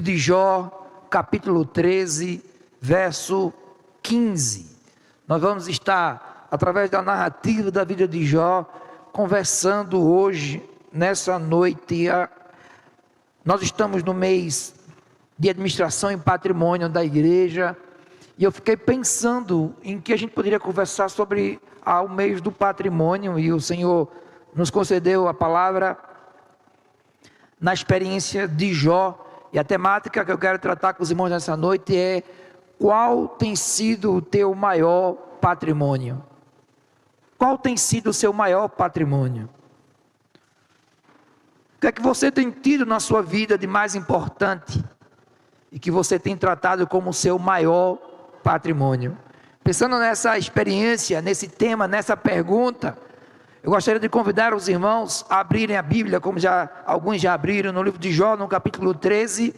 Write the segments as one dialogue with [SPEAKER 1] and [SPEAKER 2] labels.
[SPEAKER 1] de Jó, capítulo 13, verso 15. Nós vamos estar, através da narrativa da vida de Jó, conversando hoje, nessa noite. Nós estamos no mês de administração e patrimônio da igreja, e eu fiquei pensando em que a gente poderia conversar sobre o mês do patrimônio, e o Senhor nos concedeu a palavra na experiência de Jó. E a temática que eu quero tratar com os irmãos nessa noite é: qual tem sido o teu maior patrimônio? Qual tem sido o seu maior patrimônio? O que é que você tem tido na sua vida de mais importante e que você tem tratado como o seu maior patrimônio? Pensando nessa experiência, nesse tema, nessa pergunta, eu gostaria de convidar os irmãos a abrirem a Bíblia, como alguns já abriram, no livro de Jó, no capítulo 13,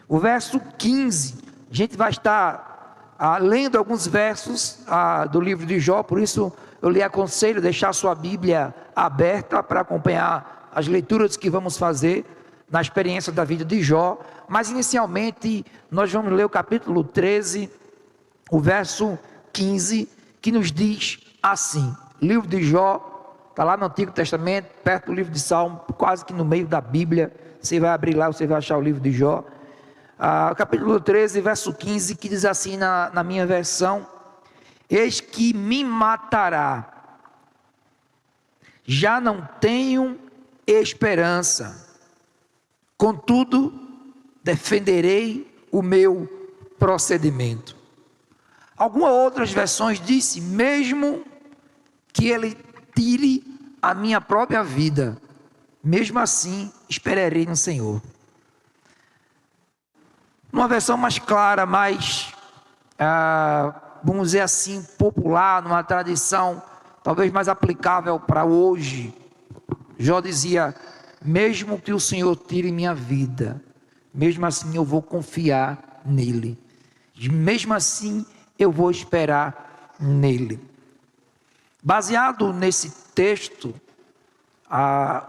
[SPEAKER 1] o verso 15. A gente vai estar lendo alguns versos do livro de Jó, por isso eu lhe aconselho a deixar a sua Bíblia aberta para acompanhar as leituras que vamos fazer na experiência da vida de Jó. Mas inicialmente nós vamos ler o capítulo 13, o verso 15, que nos diz assim: livro de Jó, está lá no Antigo Testamento, perto do livro de Salmo, quase que no meio da Bíblia. Você vai abrir lá, você vai achar o livro de Jó. Capítulo 13, verso 15, que diz assim na minha versão: eis que me matará, já não tenho esperança, contudo defenderei o meu procedimento. Algumas outras versões dizem: mesmo que ele tire a minha própria vida, mesmo assim esperarei no Senhor. Numa versão mais clara, mais, vamos dizer assim, popular, numa tradição talvez mais aplicável para hoje, Jó dizia: mesmo que o Senhor tire minha vida, mesmo assim eu vou confiar nele, mesmo assim eu vou esperar nele. Baseado nesse texto,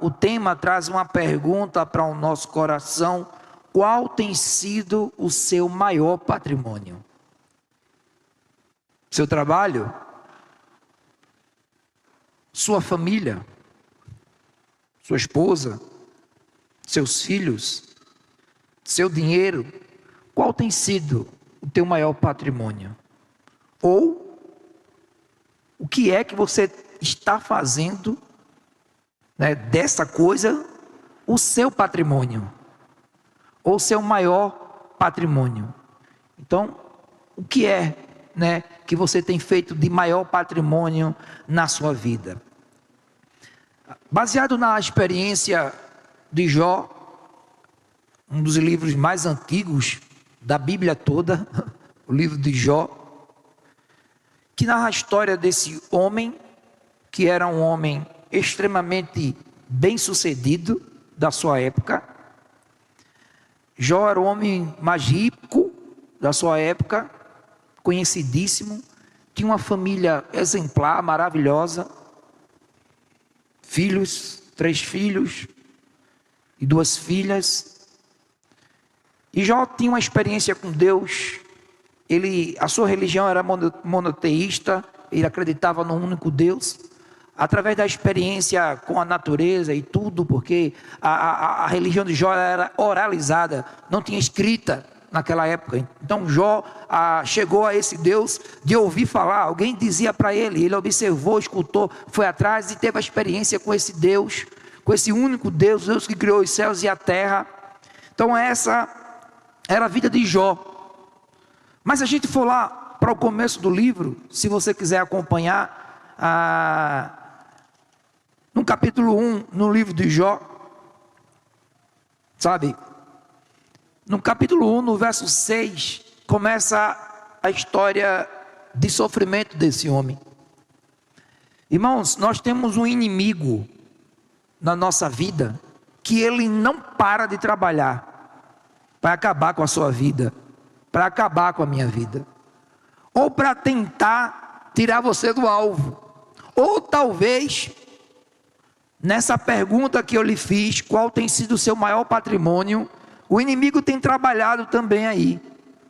[SPEAKER 1] o tema traz uma pergunta para o nosso coração: qual tem sido o seu maior patrimônio? Seu trabalho? Sua família? Sua esposa? Seus filhos? Seu dinheiro? Qual tem sido o teu maior patrimônio? Ou o que é que você está fazendo, né, dessa coisa o seu patrimônio, ou seu maior patrimônio? Então, o que é, né, que você tem feito de maior patrimônio na sua vida? Baseado na experiência de Jó, um dos livros mais antigos da Bíblia toda, o livro de Jó, que narra a história desse homem, que era um homem extremamente bem-sucedido da sua época. Jó era o homem mais rico da sua época, conhecidíssimo, tinha uma família exemplar, maravilhosa, filhos, 3 filhos e 2 filhas. E Jó tinha uma experiência com Deus. A sua religião era monoteísta, ele acreditava num único Deus. Através da experiência com a natureza e tudo, porque a religião de Jó era oralizada, não tinha escrita naquela época. Então Jó chegou a esse Deus de ouvir falar. Alguém dizia para ele, ele observou, escutou, foi atrás e teve a experiência com esse Deus, com esse único Deus, Deus que criou os céus e a terra. Então essa era a vida de Jó. Mas se a gente for lá para o começo do livro, se você quiser acompanhar, no capítulo 1, no livro de Jó, sabe? No capítulo 1, no verso 6, começa a história de sofrimento desse homem. Irmãos, nós temos um inimigo na nossa vida, que ele não para de trabalhar para acabar com a sua vida, para acabar com a minha vida, ou para tentar tirar você do alvo, ou talvez nessa pergunta que eu lhe fiz: qual tem sido o seu maior patrimônio? O inimigo tem trabalhado também aí,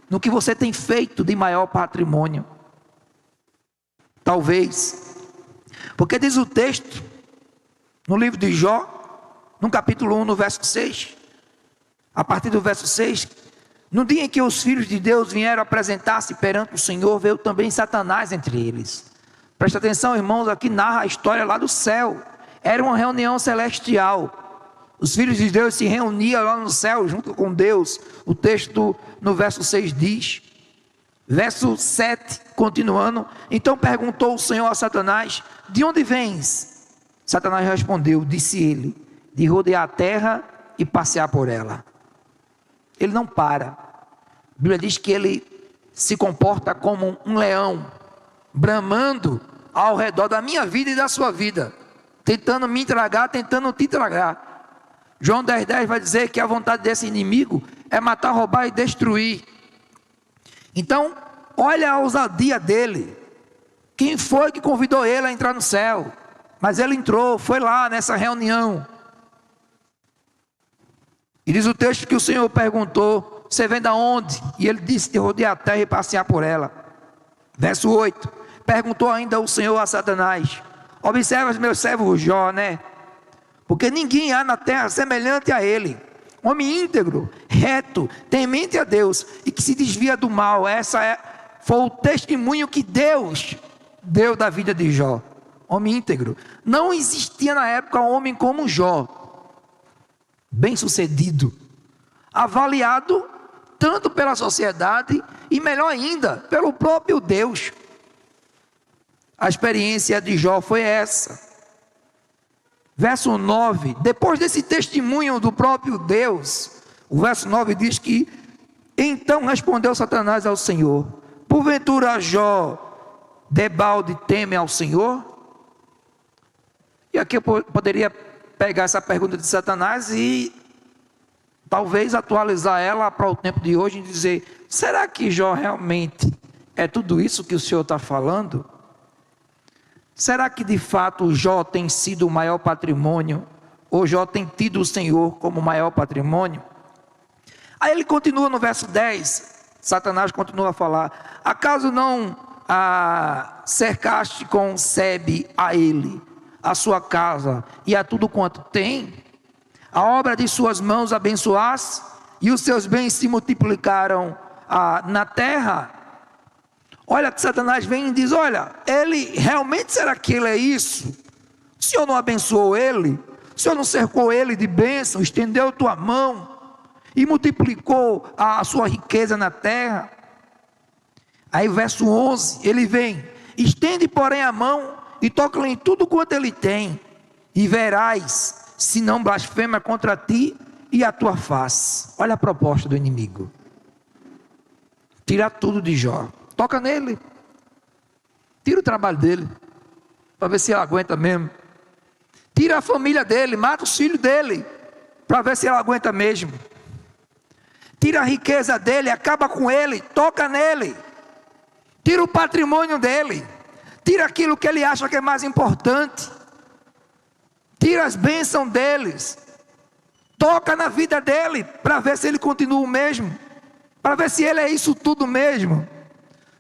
[SPEAKER 1] no que você tem feito de maior patrimônio. Talvez, porque diz o texto, no livro de Jó, no capítulo 1, no verso 6, a partir do verso 6, no dia em que os filhos de Deus vieram apresentar-se perante o Senhor, veio também Satanás entre eles. Presta atenção, irmãos, aqui narra a história lá do céu. Era uma reunião celestial. Os filhos de Deus se reuniam lá no céu junto com Deus. O texto no verso 6 diz. Verso 7, continuando. Então perguntou o Senhor a Satanás: de onde vens? Satanás respondeu, disse ele, de rodear a terra e passear por ela. Ele não para. A Bíblia diz que ele se comporta como um leão, bramando ao redor da minha vida e da sua vida, tentando me tragar, tentando te tragar. João 10,10 vai dizer que a vontade desse inimigo é matar, roubar e destruir. Então, olha a ousadia dele. Quem foi que convidou ele a entrar no céu? Mas ele entrou, foi lá nessa reunião. E diz o texto que o Senhor perguntou: você vem da onde? E ele disse: de rodear a terra e passear por ela. Verso 8, perguntou ainda o Senhor a Satanás: observa meu servo Jó, né? Porque ninguém há na terra semelhante a ele, homem íntegro, reto, temente a Deus e que se desvia do mal. Foi o testemunho que Deus deu da vida de Jó. Homem íntegro. Não existia na época um homem como Jó, bem sucedido, avaliado tanto pela sociedade e melhor ainda, pelo próprio Deus. A experiência de Jó foi essa. Verso 9, depois desse testemunho do próprio Deus, o verso 9 diz que: então respondeu Satanás ao Senhor: porventura Jó debalde teme ao Senhor? E aqui eu poderia pegar essa pergunta de Satanás e talvez atualizar ela para o tempo de hoje e dizer: será que Jó realmente é tudo isso que o Senhor está falando? Será que de fato Jó tem sido o maior patrimônio? Ou Jó tem tido o Senhor como o maior patrimônio? Aí ele continua no verso 10, Satanás continua a falar: acaso não cercaste com sebe a ele, a sua casa e a tudo quanto tem? A obra de suas mãos abençoaste e os seus bens se multiplicaram na terra? Olha que Satanás vem e diz: olha, ele realmente, será que ele é isso? O Senhor não abençoou ele? O Senhor não cercou ele de bênção, estendeu a tua mão e multiplicou a sua riqueza na terra? Aí verso 11, ele vem: estende porém a mão e toca-lhe em tudo quanto ele tem, e verás se não blasfema contra ti e a tua face. Olha a proposta do inimigo: tirar tudo de Jó. Toca nele, tira o trabalho dele, para ver se ele aguenta mesmo. Tira a família dele, mata os filhos dele, para ver se ele aguenta mesmo. Tira a riqueza dele, acaba com ele, toca nele. Tira o patrimônio dele, tira aquilo que ele acha que é mais importante. Tira as bênçãos deles, toca na vida dele, para ver se ele continua o mesmo, para ver se ele é isso tudo mesmo.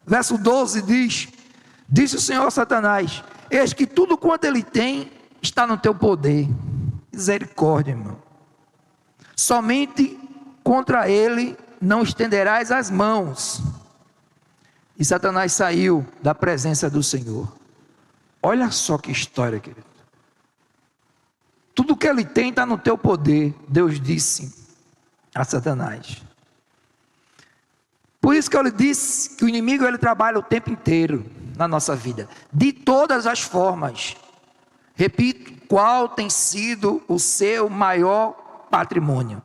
[SPEAKER 1] Verso 12 diz: disse o Senhor a Satanás: eis que tudo quanto ele tem está no teu poder. Misericórdia, irmão. Somente contra ele não estenderás as mãos. E Satanás saiu da presença do Senhor. Olha só que história, querido. Tudo que ele tem está no teu poder, Deus disse a Satanás. Por isso que eu lhe disse que o inimigo ele trabalha o tempo inteiro na nossa vida, de todas as formas. Repito, qual tem sido o seu maior patrimônio?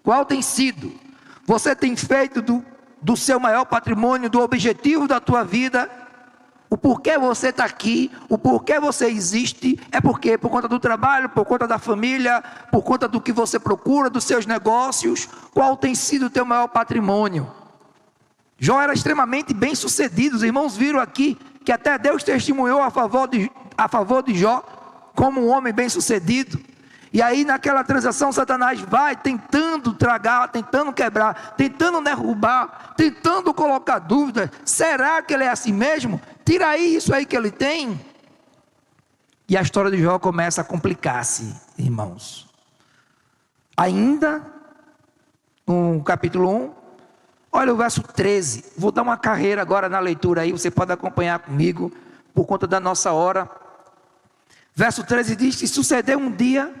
[SPEAKER 1] Qual tem sido? Você tem feito do seu maior patrimônio, do objetivo da tua vida, o porquê você está aqui, o porquê você existe, é porque por conta do trabalho, por conta da família, por conta do que você procura, dos seus negócios. Qual tem sido o teu maior patrimônio? Jó era extremamente bem sucedido. Os irmãos viram aqui que até Deus testemunhou a favor de Jó como um homem bem sucedido. E aí naquela transação Satanás vai tentando tragar, tentando quebrar, tentando derrubar, tentando colocar dúvidas. Será que ele é assim mesmo? Tira aí isso aí que ele tem. E a história de Jó começa a complicar-se, irmãos. Ainda no capítulo 1, olha o verso 13. Vou dar uma carreira agora na leitura aí, você pode acompanhar comigo por conta da nossa hora. Verso 13 diz que sucedeu um dia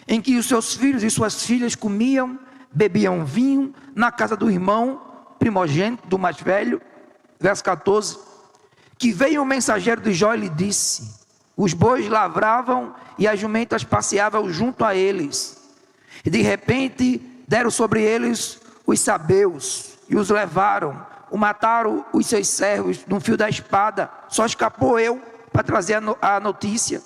[SPEAKER 1] em que os seus filhos e suas filhas comiam, bebiam vinho na casa do irmão primogênito, do mais velho. Verso 14, que veio um mensageiro de Jó e lhe disse: os bois lavravam e as jumentas passeavam junto a eles. E de repente deram sobre eles os sabeus e os levaram, o mataram os seus servos no fio da espada. Só escapou eu para trazer a notícia.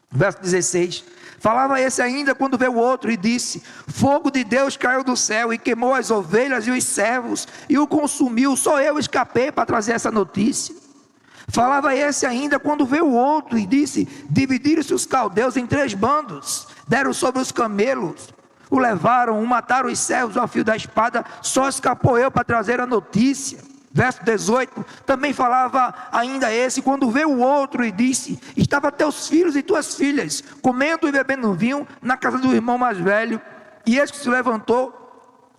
[SPEAKER 1] Verso 16, falava esse ainda quando veio o outro e disse: fogo de Deus caiu do céu e queimou as ovelhas e os servos e o consumiu. Só eu escapei para trazer essa notícia. Falava esse ainda quando veio o outro e disse: dividiram-se os caldeus em 3 bandos, deram sobre os camelos, o levaram, o mataram os servos ao fio da espada. Só escapou eu para trazer a notícia. Verso 18, também falava ainda esse, quando veio o outro e disse: estava teus filhos e tuas filhas comendo e bebendo vinho na casa do irmão mais velho. E eis que se levantou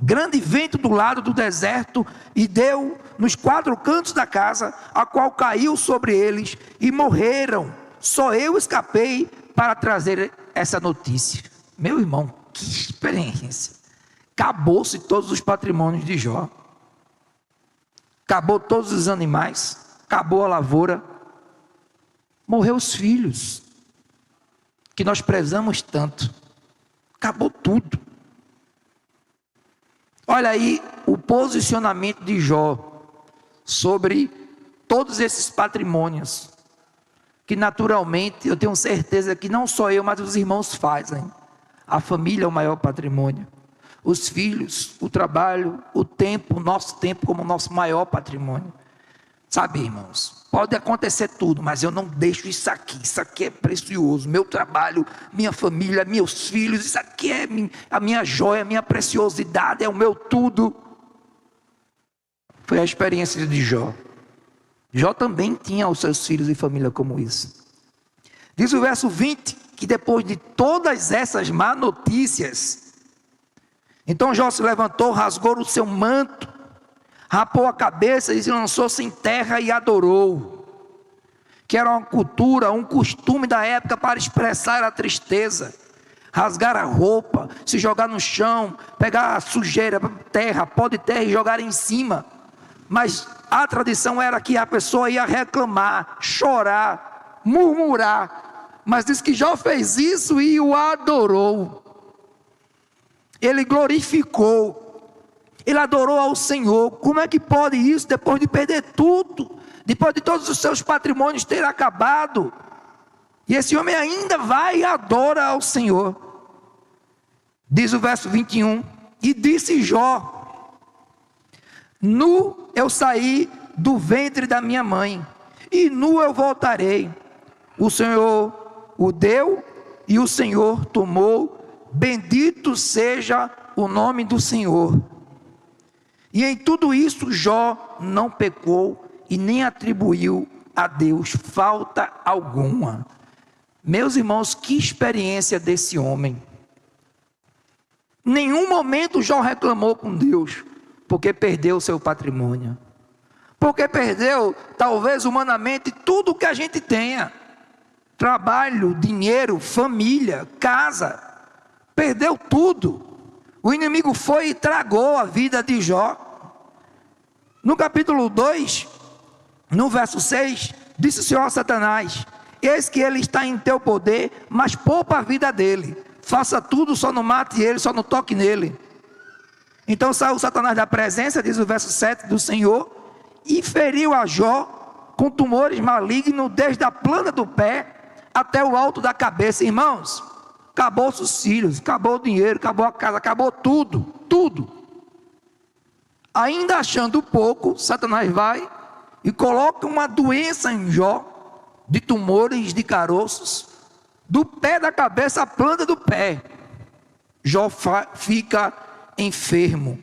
[SPEAKER 1] grande vento do lado do deserto e deu nos 4 cantos da casa, a qual caiu sobre eles e morreram. Só eu escapei para trazer essa notícia. Meu irmão, que experiência! Acabou-se todos os patrimônios de Jó. Acabou todos os animais, acabou a lavoura, morreu os filhos, que nós prezamos tanto, acabou tudo. Olha aí o posicionamento de Jó sobre todos esses patrimônios, que naturalmente eu tenho certeza que não só eu, mas os irmãos fazem. A família é o maior patrimônio. Os filhos, o trabalho, o tempo, o nosso tempo como o nosso maior patrimônio. Sabe, irmãos, pode acontecer tudo, mas eu não deixo isso aqui é precioso. Meu trabalho, minha família, meus filhos, isso aqui é a minha joia, a minha preciosidade, é o meu tudo. Foi a experiência de Jó. Jó também tinha os seus filhos e família como isso. Diz o verso 20, que depois de todas essas má notícias, então Jó se levantou, rasgou o seu manto, rapou a cabeça e se lançou-se em terra e adorou. Que era uma cultura, um costume da época para expressar a tristeza. Rasgar a roupa, se jogar no chão, pegar a sujeira, terra, pó de terra e jogar em cima. Mas a tradição era que a pessoa ia reclamar, chorar, murmurar. Mas diz que Jó fez isso e o adorou. Ele glorificou, ele adorou ao Senhor. Como é que pode isso depois de perder tudo, depois de todos os seus patrimônios ter acabado? E esse homem ainda vai e adora ao Senhor. Diz o verso 21, e disse Jó: nu eu saí do ventre da minha mãe, e nu eu voltarei. O Senhor o deu e o Senhor tomou. Bendito seja o nome do Senhor. E em tudo isso Jó não pecou e nem atribuiu a Deus falta alguma. Meus irmãos, que experiência desse homem. Em nenhum momento Jó reclamou com Deus, porque perdeu o seu patrimônio. Porque perdeu, talvez humanamente, tudo que a gente tenha. Trabalho, dinheiro, família, casa. Perdeu tudo. O inimigo foi e tragou a vida de Jó. No capítulo 2, no verso 6, disse o Senhor a Satanás: eis que ele está em teu poder, mas poupa a vida dele. Faça tudo, só não mate ele, só não toque nele. Então saiu Satanás da presença, diz o verso 7, do Senhor, e feriu a Jó com tumores malignos, desde a planta do pé até o alto da cabeça. Irmãos, acabou os filhos, acabou o dinheiro, acabou a casa, acabou tudo, tudo. Ainda achando pouco, Satanás vai e coloca uma doença em Jó, de tumores, de caroços, do pé da cabeça à planta do pé. Jó fica enfermo.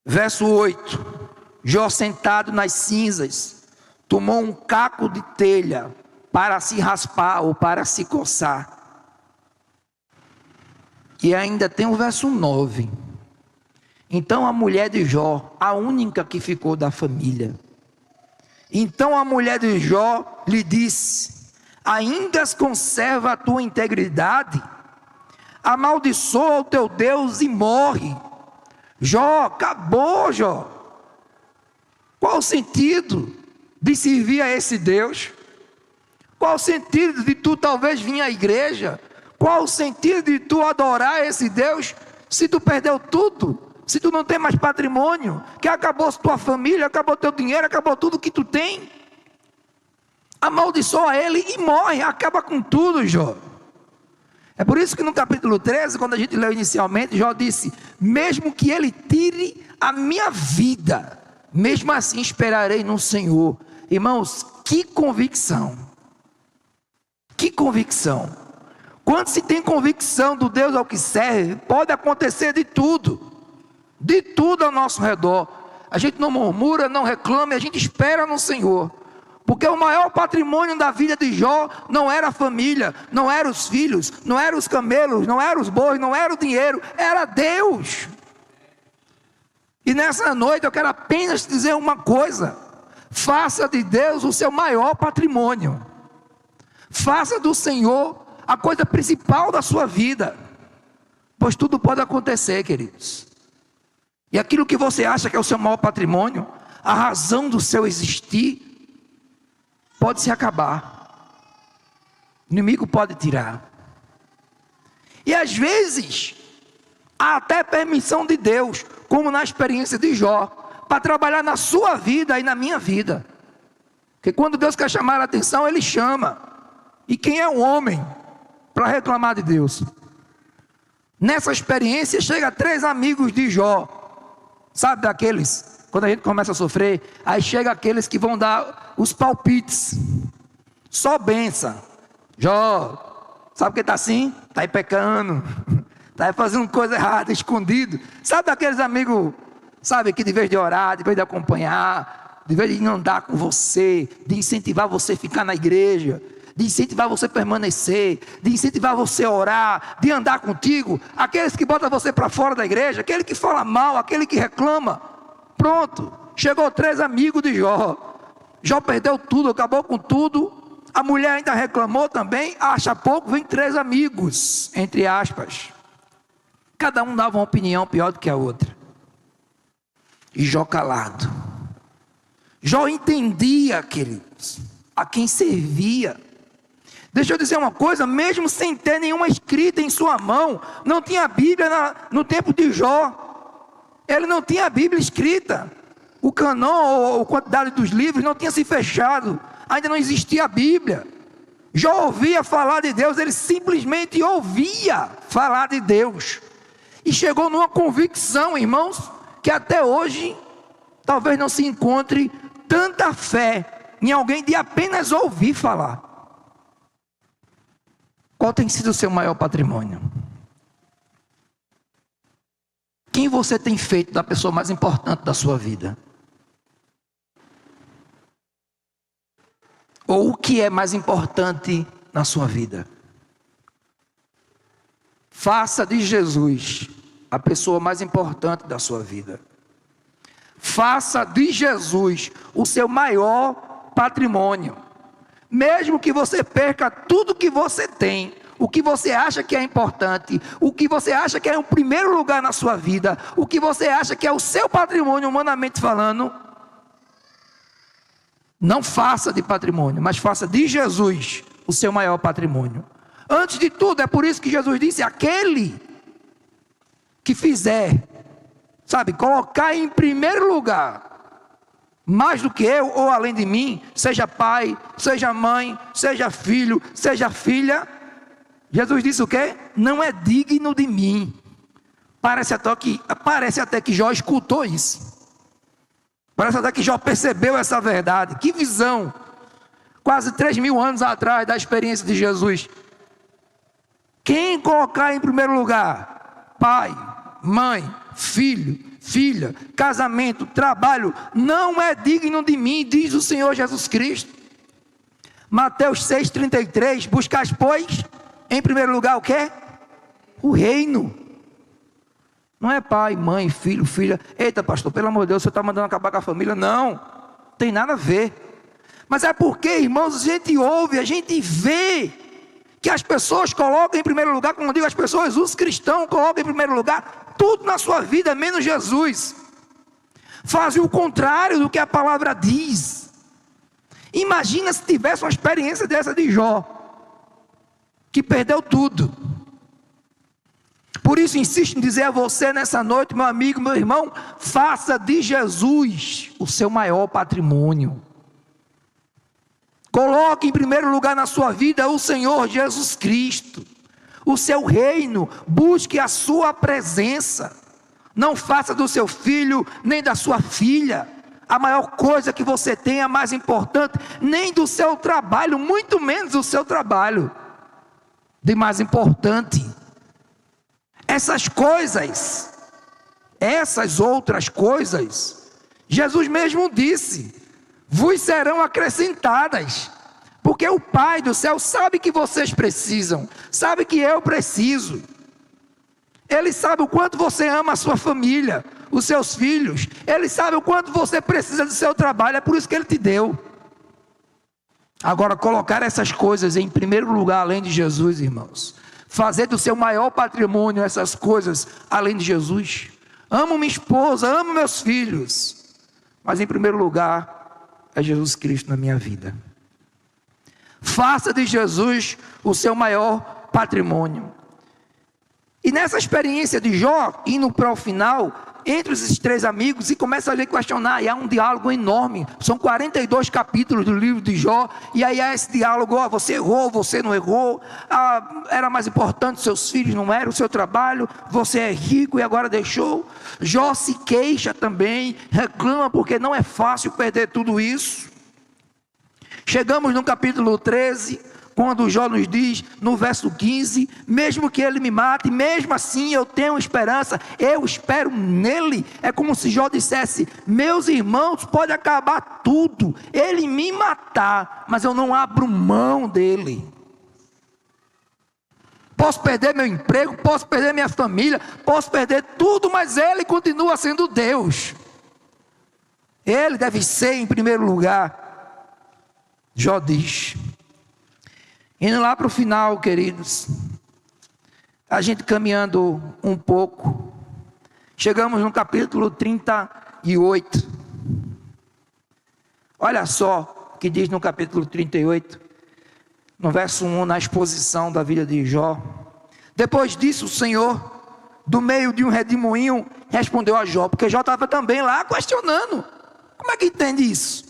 [SPEAKER 1] Verso 8. Jó, sentado nas cinzas, tomou um caco de telha para se raspar ou para se coçar. E ainda tem o verso 9. Então a mulher de Jó, a única que ficou da família. Então a mulher de Jó lhe disse: ainda conserva a tua integridade? Amaldiçoa o teu Deus e morre. Jó, acabou, Jó. Qual o sentido de servir a esse Deus? Qual o sentido de tu talvez vir à igreja? Qual o sentido de tu adorar esse Deus se tu perdeu tudo? Se tu não tem mais patrimônio, que acabou tua família, acabou teu dinheiro, acabou tudo que tu tem? Amaldiçoa ele e morre, acaba com tudo, Jó. É por isso que no capítulo 13, quando a gente leu inicialmente, Jó disse: mesmo que ele tire a minha vida, mesmo assim esperarei no Senhor. Irmãos, que convicção. Que convicção. Quando se tem convicção do Deus ao que serve, pode acontecer de tudo. De tudo ao nosso redor. A gente não murmura, não reclama, a gente espera no Senhor. Porque o maior patrimônio da vida de Jó não era a família, não eram os filhos, não eram os camelos, não eram os bois, não era o dinheiro, era Deus. E nessa noite eu quero apenas dizer uma coisa: faça de Deus o seu maior patrimônio. Faça do Senhor a coisa principal da sua vida. Pois tudo pode acontecer, queridos. E aquilo que você acha que é o seu maior patrimônio, a razão do seu existir, pode se acabar. O inimigo pode tirar. E às vezes, há até permissão de Deus, como na experiência de Jó, para trabalhar na sua vida e na minha vida. Porque quando Deus quer chamar a atenção, Ele chama. E quem é o homem para reclamar de Deus? Nessa experiência, chega 3 amigos de Jó. Sabe daqueles, quando a gente começa a sofrer, aí chega aqueles que vão dar os palpites. Só benção. Jó, sabe que está assim? Está aí pecando. Está aí fazendo coisa errada, escondido. Sabe daqueles amigos, sabe, que de vez de orar, de vez de acompanhar, de vez de não andar com você, de incentivar você a ficar na igreja, de incentivar você a permanecer, de incentivar você a orar, de andar contigo, aqueles que botam você para fora da igreja, aquele que fala mal, aquele que reclama. Pronto, chegou 3 amigos de Jó. Jó perdeu tudo, acabou com tudo. A mulher ainda reclamou também. Acha pouco, vem 3 amigos, entre aspas. Cada um dava uma opinião pior do que a outra. E Jó calado. Jó entendia, queridos, a quem servia. Deixa eu dizer uma coisa, mesmo sem ter nenhuma escrita em sua mão, não tinha Bíblia no tempo de Jó. Ele não tinha a Bíblia escrita. O cânon ou a quantidade dos livros não tinha se fechado. Ainda não existia a Bíblia. Jó ouvia falar de Deus, ele simplesmente ouvia falar de Deus. E chegou numa convicção, irmãos, que até hoje talvez não se encontre tanta fé em alguém de apenas ouvir falar. Qual tem sido o seu maior patrimônio? Quem você tem feito da pessoa mais importante da sua vida? Ou o que é mais importante na sua vida? Faça de Jesus a pessoa mais importante da sua vida. Faça de Jesus o seu maior patrimônio. Mesmo que você perca tudo que você tem, o que você acha que é importante, o que você acha que é o primeiro lugar na sua vida, o que você acha que é o seu patrimônio, humanamente falando, não faça de patrimônio, mas faça de Jesus o seu maior patrimônio. Antes de tudo, é por isso que Jesus disse: aquele que fizer, sabe, colocar em primeiro lugar, mais do que eu ou além de mim, seja pai, seja mãe, seja filho, seja filha, Jesus disse o quê? Não é digno de mim. Parece até que Jó escutou isso. Parece até que Jó percebeu essa verdade. Que visão! quase 3.000 anos atrás da experiência de Jesus. Quem colocar em primeiro lugar pai, mãe, filho, filha, casamento, trabalho, não é digno de mim, diz o Senhor Jesus Cristo. Mateus 6,33, buscais, pois, em primeiro lugar o quê? O reino. Não é pai, mãe, filho, filha. Eita, pastor, pelo amor de Deus, você está mandando acabar com a família? Não, tem nada a ver. Mas é porque, irmãos, a gente ouve, a gente vê que as pessoas colocam em primeiro lugar, como eu digo, as pessoas, os cristãos colocam em primeiro lugar tudo na sua vida, menos Jesus. Fazem o contrário do que a palavra diz. Imagina se tivesse uma experiência dessa de Jó, que perdeu tudo. Por isso insisto em dizer a você nessa noite, meu amigo, meu irmão, faça de Jesus o seu maior patrimônio. Coloque em primeiro lugar na sua vida o Senhor Jesus Cristo, o seu reino, busque a sua presença. Não faça do seu filho, nem da sua filha, a maior coisa que você tem, a mais importante, nem do seu trabalho, muito menos do seu trabalho, de mais importante. Essas coisas, essas outras coisas, Jesus mesmo disse, vos serão acrescentadas, porque o Pai do céu sabe que vocês precisam, sabe que eu preciso. Ele sabe o quanto você ama a sua família, os seus filhos. Ele sabe o quanto você precisa do seu trabalho, é por isso que Ele te deu. Agora, colocar essas coisas em primeiro lugar, além de Jesus, irmãos, fazer do seu maior patrimônio essas coisas, além de Jesus. Amo minha esposa, amo meus filhos, mas em primeiro lugar, é Jesus Cristo na minha vida. Faça de Jesus o seu maior patrimônio. E nessa experiência de Jó, indo para o final, entre esses três amigos, e começa a lhe questionar, e há um diálogo enorme, são 42 capítulos do livro de Jó, e aí há esse diálogo, você errou, você não errou, era mais importante seus filhos, não era o seu trabalho, você é rico e agora deixou. Jó se queixa também, reclama porque não é fácil perder tudo isso. Chegamos no capítulo 13, quando Jó nos diz, no verso 15, mesmo que ele me mate, mesmo assim eu tenho esperança, eu espero nele. É como se Jó dissesse, meus irmãos, pode acabar tudo, ele me matar, mas eu não abro mão dele. Posso perder meu emprego, posso perder minha família, posso perder tudo, mas ele continua sendo Deus. Ele deve ser em primeiro lugar. Jó diz. Indo lá para o final, queridos, a gente caminhando um pouco, chegamos no capítulo 38. Olha só o que diz no capítulo 38, no verso 1, na exposição da vida de Jó. Depois disso, o Senhor, do meio de um redemoinho, respondeu a Jó, porque Jó estava também lá questionando, como é que entende isso?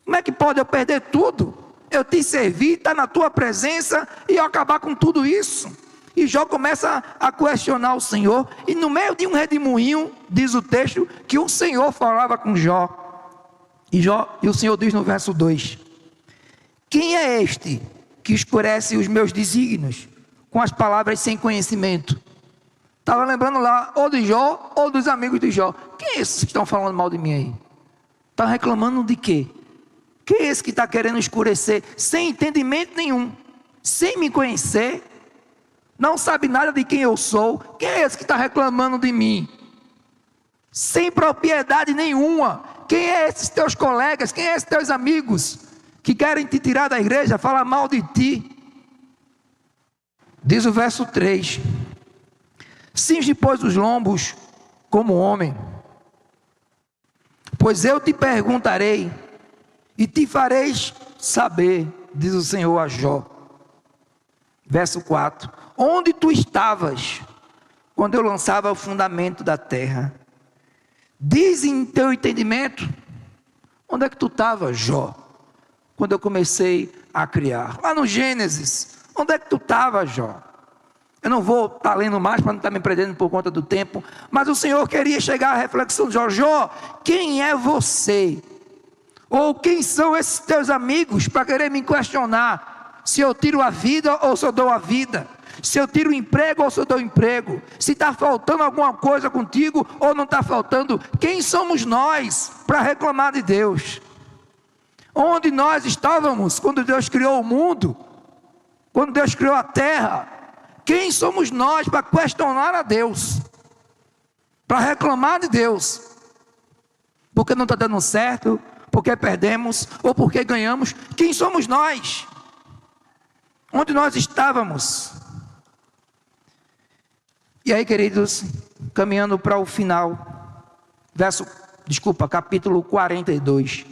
[SPEAKER 1] Como é que pode eu perder tudo? Eu te servi, está na tua presença, e eu acabar com tudo isso. E Jó começa a questionar o Senhor, e no meio de um redemoinho, diz o texto, que o Senhor falava com Jó. E o Senhor diz no verso 2, quem é este que escurece os meus desígnios com as palavras sem conhecimento? Estava lembrando lá, ou de Jó, ou dos amigos de Jó. Quem é esses que estão falando mal de mim aí? Está reclamando de quê? Quem é esse que está querendo escurecer, sem entendimento nenhum, sem me conhecer, não sabe nada de quem eu sou? Quem é esse que está reclamando de mim? Sem propriedade nenhuma. Quem é esses teus colegas, quem é esses teus amigos, que querem te tirar da igreja, falar mal de ti? Diz o verso 3, cinge, pois, os lombos como homem, pois eu te perguntarei, e te fareis saber, diz o Senhor a Jó. Verso 4, onde tu estavas, quando eu lançava o fundamento da terra? Diz em teu entendimento, onde é que tu estavas, Jó, quando eu comecei a criar? Lá no Gênesis, onde é que tu estavas, Jó? Eu não vou estar lendo mais para não estar me prendendo por conta do tempo, mas o Senhor queria chegar à reflexão de Jó. Jó, quem é você? Ou quem são esses teus amigos para querer me questionar se eu tiro a vida ou se eu dou a vida? Se eu tiro o emprego ou se eu dou emprego? Se está faltando alguma coisa contigo ou não está faltando? Quem somos nós para reclamar de Deus? Onde nós estávamos quando Deus criou o mundo? Quando Deus criou a terra? Quem somos nós para questionar a Deus? Para reclamar de Deus? Porque não está dando certo? Porque perdemos? Ou porque ganhamos? Quem somos nós? Onde nós estávamos? E aí, queridos, caminhando para o final, capítulo 42,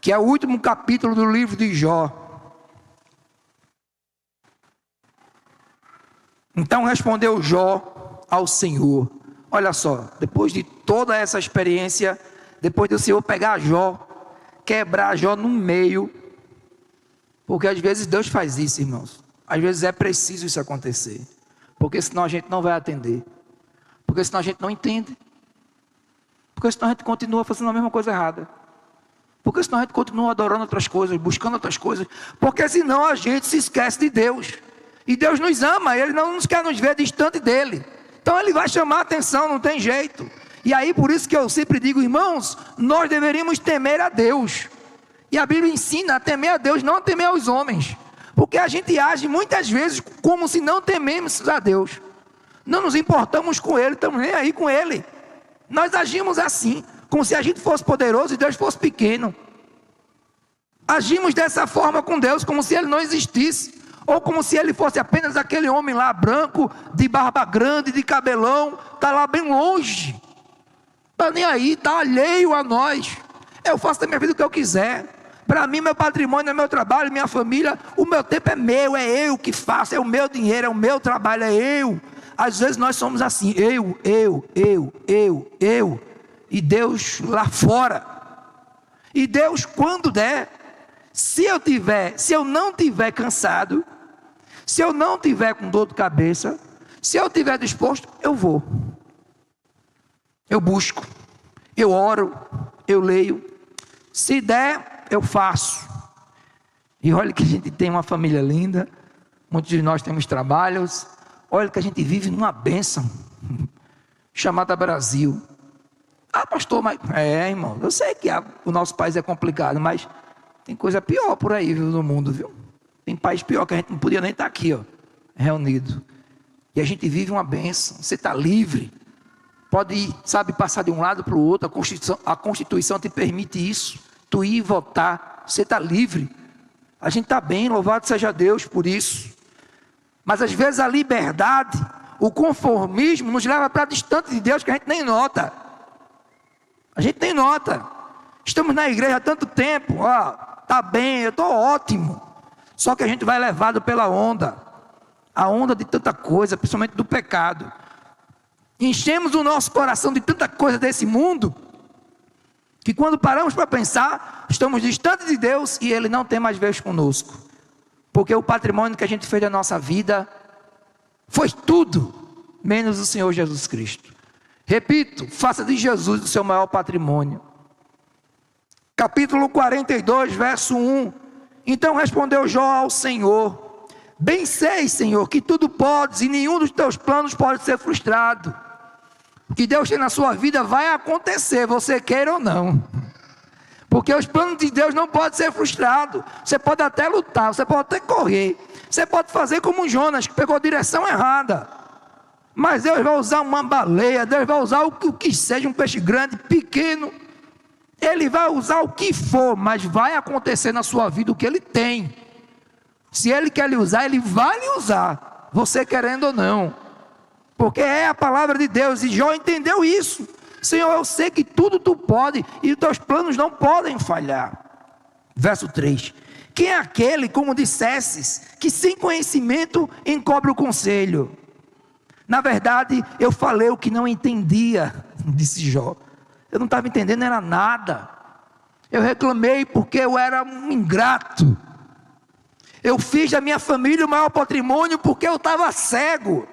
[SPEAKER 1] que é o último capítulo do livro de Jó. Então respondeu Jó ao Senhor. Olha só, depois de toda essa experiência, depois do Senhor pegar Jó, quebrar Jó no meio, porque às vezes Deus faz isso, irmãos. Às vezes é preciso isso acontecer, porque senão a gente não vai atender, porque senão a gente não entende, porque senão a gente continua fazendo a mesma coisa errada, porque senão a gente continua adorando outras coisas, buscando outras coisas, porque senão a gente se esquece de Deus. E Deus nos ama, Ele não nos quer nos ver distante dEle. Então Ele vai chamar a atenção, não tem jeito. E aí por isso que eu sempre digo, irmãos, nós deveríamos temer a Deus. E a Bíblia ensina a temer a Deus, não a temer aos homens. Porque a gente age muitas vezes como se não tememos a Deus. Não nos importamos com Ele, estamos nem aí com Ele. Nós agimos assim, como se a gente fosse poderoso e Deus fosse pequeno. Agimos dessa forma com Deus, como se Ele não existisse. Ou como se Ele fosse apenas aquele homem lá branco, de barba grande, de cabelão, está lá bem longe. Está nem aí, está alheio a nós. Eu faço da minha vida o que eu quiser. Para mim, meu patrimônio é meu trabalho, minha família. O meu tempo é meu, é eu que faço, é o meu dinheiro, é o meu trabalho, é eu. Às vezes nós somos assim, eu. E Deus lá fora. E Deus, quando der, se eu não tiver cansado, se eu não tiver com dor de cabeça, se eu tiver disposto, eu vou. Eu busco, eu oro, eu leio. Se der, eu faço. E olha que a gente tem uma família linda, muitos de nós temos trabalhos. Olha que a gente vive numa bênção chamada Brasil. Ah, pastor, mas irmão, eu sei que o nosso país é complicado, mas tem coisa pior por aí, viu, no mundo, viu? Tem país pior que a gente não podia nem estar aqui, ó, reunido. E a gente vive uma bênção. Você está livre. Pode ir, passar de um lado para o outro. A Constituição te permite isso. Tu ir votar. Você está livre. A gente está bem, louvado seja Deus por isso. Mas às vezes a liberdade, o conformismo nos leva para distante de Deus que a gente nem nota. A gente nem nota. Estamos na igreja há tanto tempo. Está bem, eu estou ótimo. Só que a gente vai levado pela onda. A onda de tanta coisa, principalmente do pecado. Enchemos o nosso coração de tanta coisa desse mundo, que quando paramos para pensar, estamos distantes de Deus e Ele não tem mais vez conosco. Porque o patrimônio que a gente fez da nossa vida foi tudo, menos o Senhor Jesus Cristo. Repito, faça de Jesus o seu maior patrimônio. Capítulo 42, verso 1. Então respondeu Jó ao Senhor: bem sei, Senhor, que tudo podes e nenhum dos teus planos pode ser frustrado. O que Deus tem na sua vida vai acontecer, você queira ou não. Porque os planos de Deus não podem ser frustrados. Você pode até lutar, você pode até correr. Você pode fazer como Jonas, que pegou a direção errada. Mas Deus vai usar uma baleia, Deus vai usar o que seja, um peixe grande, pequeno. Ele vai usar o que for, mas vai acontecer na sua vida o que Ele tem. Se Ele quer lhe usar, Ele vai lhe usar, você querendo ou não. Porque é a palavra de Deus, e Jó entendeu isso. Senhor, eu sei que tudo tu pode, e os teus planos não podem falhar. Verso 3. Quem é aquele, como dissesses, que sem conhecimento encobre o conselho? Na verdade, eu falei o que não entendia, disse Jó. Eu não estava entendendo, era nada. Eu reclamei porque eu era um ingrato. Eu fiz da minha família o maior patrimônio porque eu estava cego.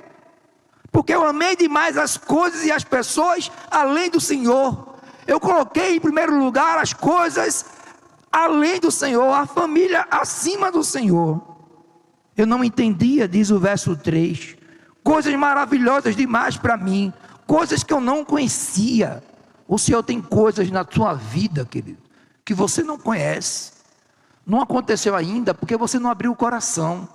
[SPEAKER 1] Porque eu amei demais as coisas e as pessoas além do Senhor. Eu coloquei em primeiro lugar as coisas além do Senhor, a família acima do Senhor. Eu não entendia, diz o verso 3, coisas maravilhosas demais para mim, coisas que eu não conhecia. O Senhor tem coisas na sua vida, querido, que você não conhece. Não aconteceu ainda porque você não abriu o coração,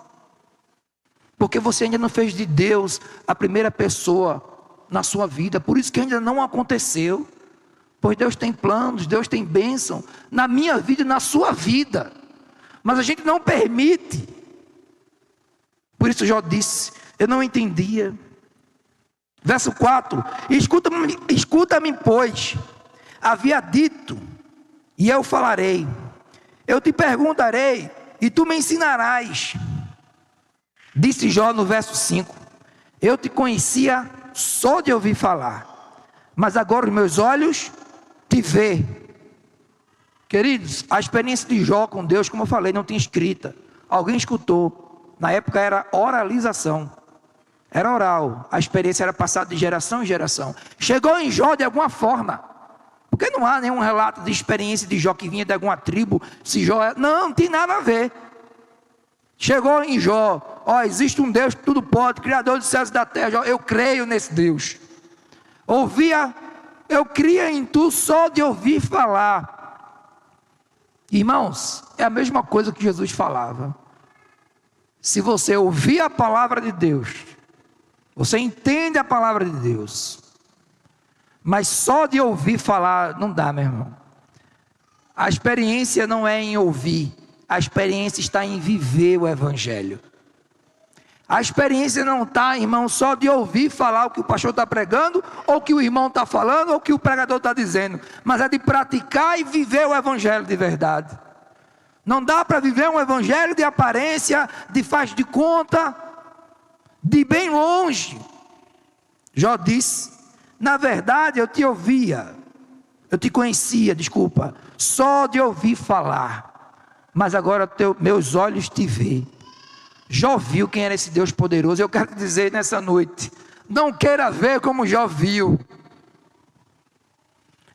[SPEAKER 1] porque você ainda não fez de Deus a primeira pessoa na sua vida. Por isso que ainda não aconteceu. Pois Deus tem planos, Deus tem bênção na minha vida e na sua vida, mas a gente não permite. Por isso Jó disse: eu não entendia. Verso 4: escuta-me, pois, havia dito, e eu falarei, eu te perguntarei, e tu me ensinarás. Disse Jó no verso 5: eu te conhecia só de ouvir falar, mas agora os meus olhos te vê. Queridos, a experiência de Jó com Deus, como eu falei, não tinha escrita. Alguém escutou. Na época era oralização, era oral. A experiência era passada de geração em geração. Chegou em Jó de alguma forma, porque não há nenhum relato de experiência de Jó que vinha de alguma tribo. Se Jó não tem nada a ver. Chegou em Jó: ó, existe um Deus que tudo pode, Criador dos céus e da terra. Jó, eu creio nesse Deus. Eu cria em tu só de ouvir falar. Irmãos, é a mesma coisa que Jesus falava. Se você ouvir a palavra de Deus, você entende a palavra de Deus, mas só de ouvir falar não dá, meu irmão. A experiência não é em ouvir, a experiência está em viver o Evangelho. A experiência não está, irmão, só de ouvir falar o que o pastor está pregando, ou o que o irmão está falando, ou o que o pregador está dizendo, mas é de praticar e viver o Evangelho de verdade. Não dá para viver um Evangelho de aparência, de faz de conta, de bem longe. Jó disse: na verdade eu te conhecia, só de ouvir falar, mas agora meus olhos te veem. Jó viu quem era esse Deus poderoso. Eu quero te dizer nessa noite: não queira ver como Jó viu.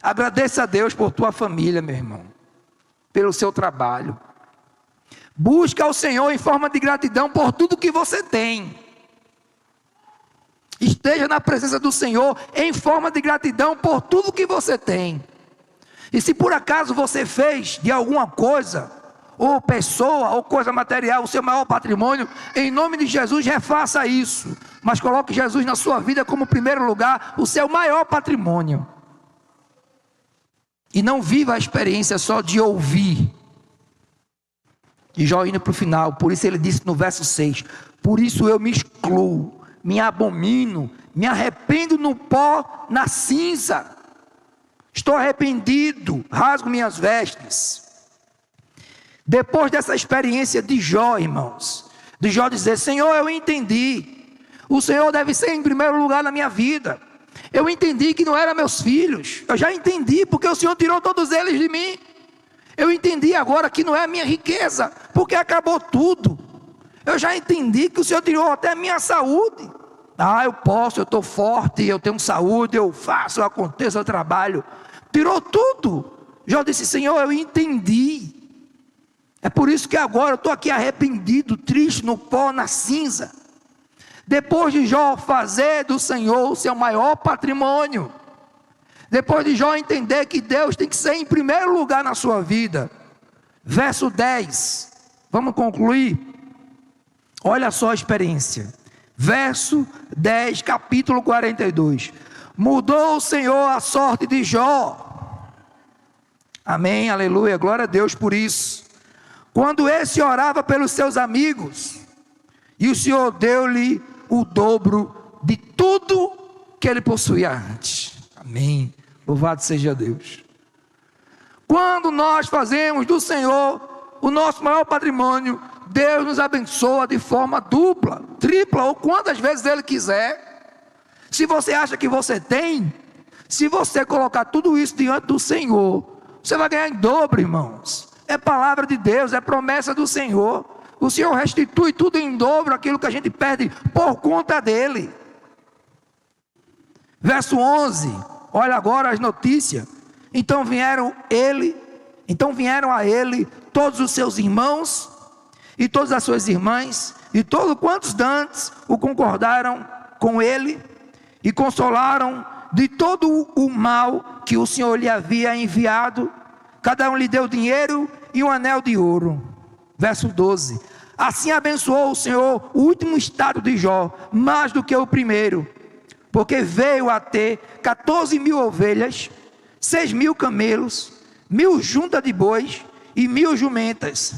[SPEAKER 1] Agradeça a Deus por tua família, meu irmão, pelo seu trabalho. Busca ao Senhor em forma de gratidão por tudo que você tem. Esteja na presença do Senhor em forma de gratidão por tudo que você tem. E se por acaso você fez de alguma coisa, ou pessoa, ou coisa material, o seu maior patrimônio, em nome de Jesus, refaça isso. Mas coloque Jesus na sua vida como primeiro lugar, o seu maior patrimônio. E não viva a experiência só de ouvir. E Jó indo para o final, por isso ele disse no verso 6, por isso eu me excluo, me abomino, me arrependo no pó, na cinza. Estou arrependido, rasgo minhas vestes. Depois dessa experiência de Jó, irmãos, de Jó dizer: Senhor, eu entendi, o Senhor deve ser em primeiro lugar na minha vida. Eu entendi que não eram meus filhos, eu já entendi, porque o Senhor tirou todos eles de mim. Eu entendi agora que não é a minha riqueza, porque acabou tudo. Eu já entendi que o Senhor tirou até a minha saúde. Eu estou forte, eu tenho saúde, eu faço, eu aconteço, eu trabalho. Tirou tudo. Jó disse: Senhor, eu entendi. É por isso que agora eu estou aqui arrependido, triste, no pó, na cinza. Depois de Jó fazer do Senhor o seu maior patrimônio, depois de Jó entender que Deus tem que ser em primeiro lugar na sua vida, verso 10, vamos concluir. Olha só a experiência, verso 10, capítulo 42, mudou o Senhor a sorte de Jó, amém, aleluia, glória a Deus por isso. Quando esse orava pelos seus amigos, e o Senhor deu-lhe o dobro de tudo que ele possuía antes. Amém. Louvado seja Deus. Quando nós fazemos do Senhor o nosso maior patrimônio, Deus nos abençoa de forma dupla, tripla, ou quantas vezes Ele quiser. Se você acha que você tem, se você colocar tudo isso diante do Senhor, você vai ganhar em dobro, irmãos. É palavra de Deus, é promessa do Senhor. O Senhor restitui tudo em dobro, aquilo que a gente perde por conta dEle. Verso 11, olha agora as notícias. Então vieram ele Então vieram a ele todos os seus irmãos e todas as suas irmãs, e todos quantos dantes o concordaram com ele, e consolaram de todo o mal que o Senhor lhe havia enviado. Cada um lhe deu dinheiro e um anel de ouro. Verso 12. Assim abençoou o Senhor o último estado de Jó, mais do que o primeiro, porque veio a ter 14.000 ovelhas, 6.000 camelos, 1.000 juntas de bois e 1.000 jumentas.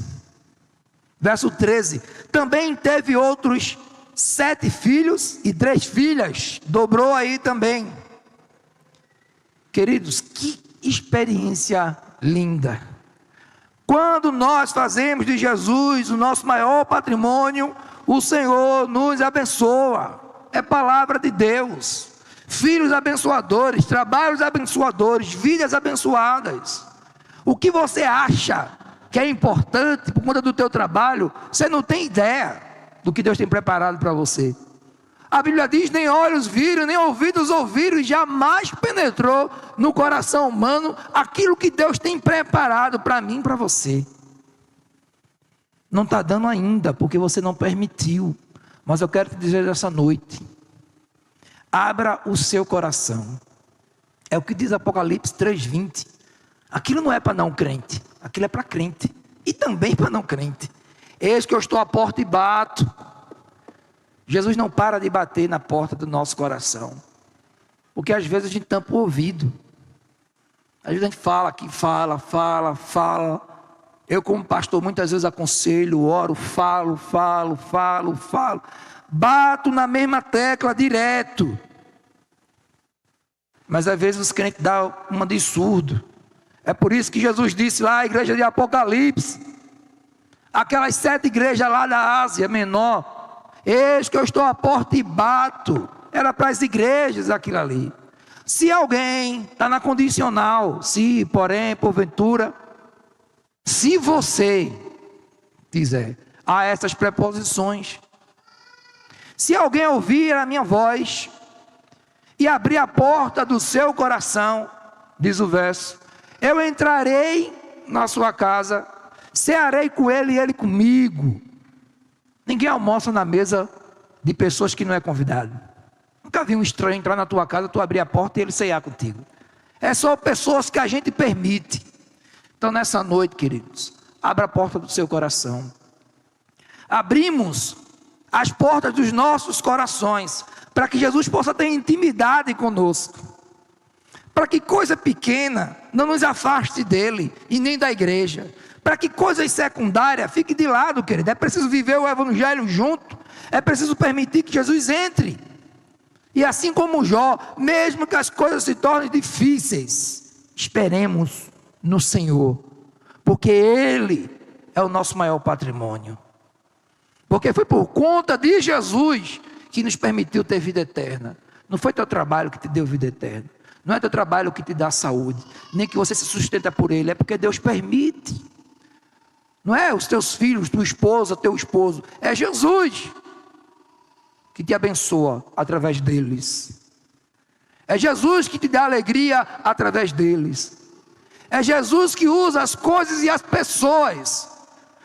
[SPEAKER 1] Verso 13. Também teve outros 7 filhos e 3 filhas. Dobrou aí também. Queridos, que experiência linda. Quando nós fazemos de Jesus o nosso maior patrimônio, o Senhor nos abençoa. É palavra de Deus. Filhos abençoadores, trabalhos abençoadores, vidas abençoadas. O que você acha que é importante por conta do teu trabalho, você não tem ideia do que Deus tem preparado para você. A Bíblia diz: nem olhos viram, nem ouvidos ouviram, e jamais penetrou no coração humano aquilo que Deus tem preparado para mim e para você. Não está dando ainda, porque você não permitiu. Mas eu quero te dizer essa noite: abra o seu coração. É o que diz Apocalipse 3:20. Aquilo não é para não crente, aquilo é para crente, e também para não crente. Eis que eu estou à porta e bato. Jesus não para de bater na porta do nosso coração, porque às vezes a gente tampa o ouvido. Às vezes a gente fala aqui, fala. Eu, como pastor, muitas vezes aconselho, oro, falo. Bato na mesma tecla direto. Mas às vezes os crentes dão uma de surdo. É por isso que Jesus disse lá, a igreja de Apocalipse, aquelas 7 igrejas lá da Ásia Menor: eis que eu estou à porta e bato. Era para as igrejas aquilo ali. Se alguém está na condicional, se, porém, porventura, se você quiser, há essas preposições. Se alguém ouvir a minha voz e abrir a porta do seu coração, diz o verso, eu entrarei na sua casa, cearei com ele e ele comigo. Ninguém almoça na mesa de pessoas que não é convidado. Nunca vi um estranho entrar na tua casa, tu abrir a porta e ele cear contigo. É só pessoas que a gente permite. Então nessa noite, queridos, abra a porta do seu coração. Abrimos as portas dos nossos corações, para que Jesus possa ter intimidade conosco. Para que coisa pequena não nos afaste dele e nem da igreja. Para que coisas secundárias fiquem de lado, querido. É preciso viver o evangelho junto. É preciso permitir que Jesus entre. E assim como Jó, mesmo que as coisas se tornem difíceis, esperemos no Senhor. Porque Ele é o nosso maior patrimônio. Porque foi por conta de Jesus que nos permitiu ter vida eterna. Não foi teu trabalho que te deu vida eterna. Não é teu trabalho que te dá saúde. Nem que você se sustenta por ele. É porque Deus permite. Não é os teus filhos, tua esposa, teu esposo. É Jesus que te abençoa através deles. É Jesus que te dá alegria através deles. É Jesus que usa as coisas e as pessoas.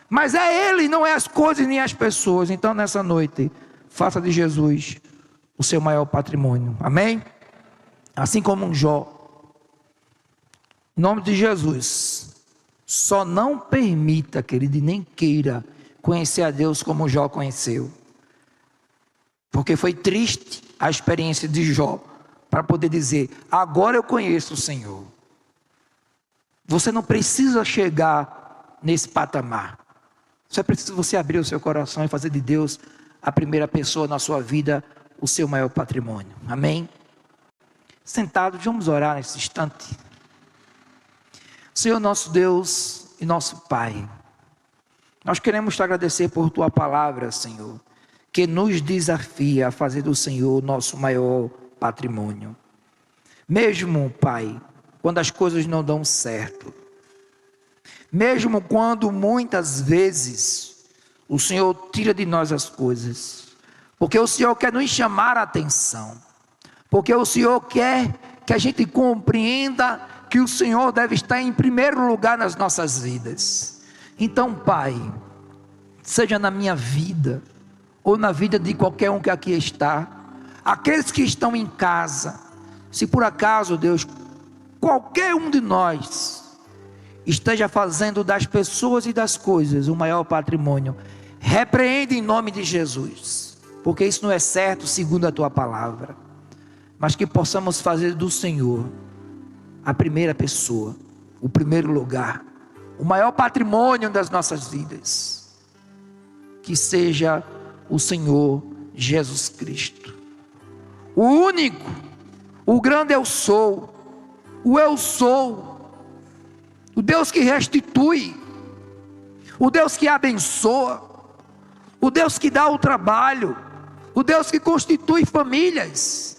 [SPEAKER 1] Mas é Ele, não é as coisas nem as pessoas. Então nessa noite, faça de Jesus o seu maior patrimônio. Amém? Assim como um Jó. Em nome de Jesus. Só não permita, querido, e nem queira conhecer a Deus como Jó conheceu. Porque foi triste a experiência de Jó, para poder dizer, agora eu conheço o Senhor. Você não precisa chegar nesse patamar. Só é preciso você abrir o seu coração e fazer de Deus a primeira pessoa na sua vida, o seu maior patrimônio. Amém? Sentados, vamos orar nesse instante. Senhor nosso Deus e nosso Pai, nós queremos te agradecer por tua palavra, Senhor, que nos desafia a fazer do Senhor nosso maior patrimônio. Mesmo, Pai, quando as coisas não dão certo, mesmo quando muitas vezes o Senhor tira de nós as coisas, porque o Senhor quer nos chamar a atenção, porque o Senhor quer que a gente compreenda que o Senhor deve estar em primeiro lugar nas nossas vidas. Então, Pai, seja na minha vida, ou na vida de qualquer um que aqui está, aqueles que estão em casa, se por acaso, Deus, qualquer um de nós esteja fazendo das pessoas e das coisas o maior patrimônio, repreende em nome de Jesus, porque isso não é certo segundo a Tua palavra, mas que possamos fazer do Senhor a primeira pessoa, o primeiro lugar, o maior patrimônio das nossas vidas, que seja o Senhor Jesus Cristo, o único, o grande eu sou, o Deus que restitui, o Deus que abençoa, o Deus que dá o trabalho, o Deus que constitui famílias,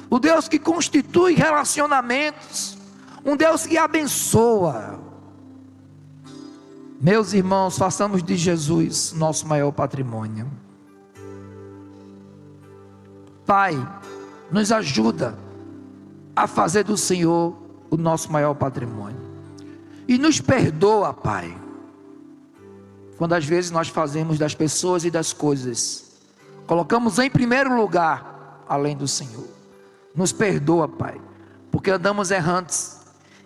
[SPEAKER 1] o Deus que constitui relacionamentos, um Deus que abençoa. Meus irmãos, façamos de Jesus nosso maior patrimônio. Pai, nos ajuda a fazer do Senhor o nosso maior patrimônio. E nos perdoa, Pai, quando às vezes nós fazemos das pessoas e das coisas, colocamos em primeiro lugar, além do Senhor. Nos perdoa, Pai, porque andamos errantes,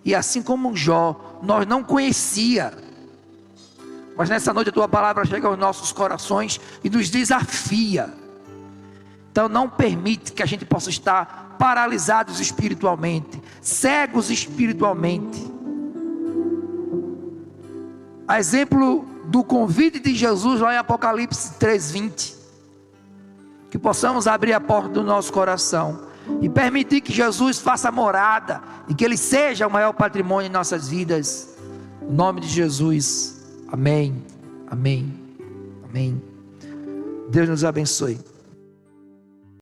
[SPEAKER 1] e assim como Jó, nós não conhecia, mas nessa noite a Tua palavra chega aos nossos corações e nos desafia. Então não permite que a gente possa estar paralisados espiritualmente, cegos espiritualmente. A exemplo do convite de Jesus lá em Apocalipse 3:20, que possamos abrir a porta do nosso coração e permitir que Jesus faça morada e que Ele seja o maior patrimônio em nossas vidas. Em nome de Jesus, amém, amém, amém. Deus nos abençoe.